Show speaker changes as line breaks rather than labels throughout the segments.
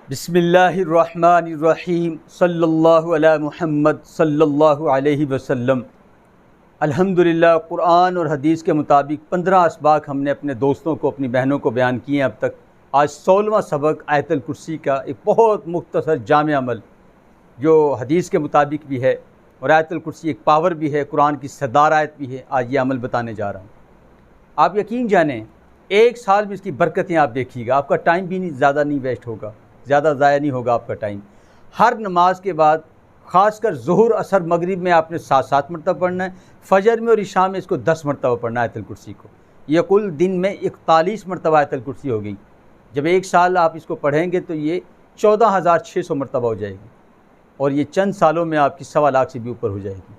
बिस्मिल्लाहिर्रहमानिर्रहीम सल्लल्लाहु अला मुहम्मद सल्लल्लाहु अलैहि वसल्लम। अल्हम्दुलिल्लाह, क़ुरान और हदीस के मुताबिक 15 असबाक हमने अपने दोस्तों को, अपनी बहनों को बयान किए हैं अब तक। आज 16वां सबक आयतुल कुर्सी का एक बहुत मुख्तसर जामे अमल जो हदीस के मुताबिक भी है और आयतुल कुर्सी एक पावर भी है, कुरान की सरदार आयत भी है। आज ये अमल बताने जा रहा हूँ। आप यकीन जानें, एक साल में इसकी बरकतें आप देखिएगा। आपका टाइम भी ज़्यादा नहीं वेस्ट होगा, ज़्यादा ज़ाया नहीं होगा आपका टाइम। हर नमाज के बाद, ख़ासकर ज़ुहर, असर, मगरिब में आपने 7-7 मरतबा पढ़ना है। फजर में और इशा में इसको 10 मरतबा पढ़ना है आयतुल कुर्सी को। ये कुल दिन में 41 मरतबा आयतुल कुर्सी हो गई। जब एक साल आप इसको पढ़ेंगे तो ये 14,600 मरतबा हो जाएगी और ये चंद सालों में आपकी 1.25 लाख से भी ऊपर हो जाएगी।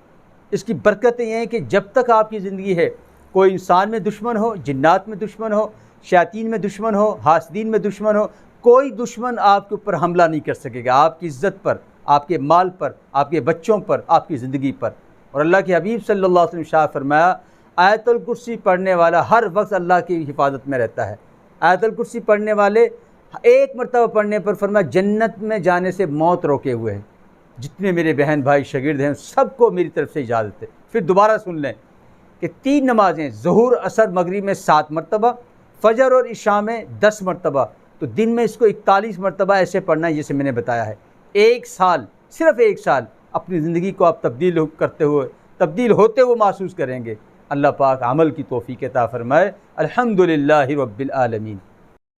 इसकी बरकतें ये हैं कि जब तक आपकी ज़िंदगी है, कोई इंसान में दुश्मन हो, जिन्नात में दुश्मन हो, शयातीन में दुश्मन हो, हासदीन में दुश्मन हो, कोई दुश्मन आपके ऊपर हमला नहीं कर सकेगा, आपकी इज़्ज़त पर, आपके माल पर, आपके बच्चों पर, आपकी ज़िंदगी पर। और अल्लाह के हबीब सल्लल्लाहु अलैहि वसल्लम शाह फरमाया, आयतुल कुर्सी पढ़ने वाला हर वक्त अल्लाह की हिफाजत में रहता है। आयतुल कुर्सी पढ़ने वाले एक मरतबा पढ़ने पर फरमाया जन्नत में जाने से मौत रोके हुए हैं। जितने मेरे बहन भाई शागिर्द हैं सबको मेरी तरफ से इजाज़त है। फिर दोबारा सुन लें कि 3 नमाज़ें ज़ुहर, असर, मगरिब में 7 मरतबा, फ़जर और इशा में 10 मरतबा, तो दिन में इसको 41 मरतबा ऐसे पढ़ना है जैसे मैंने बताया है। एक साल, सिर्फ़ एक साल अपनी ज़िंदगी को आप तब्दील होते हुए महसूस करेंगे। अल्लाह पाक अमल की तौफ़ीक़ अता फ़रमाए। अल्हम्दुलिल्लाहि रब्बिल आलमीन।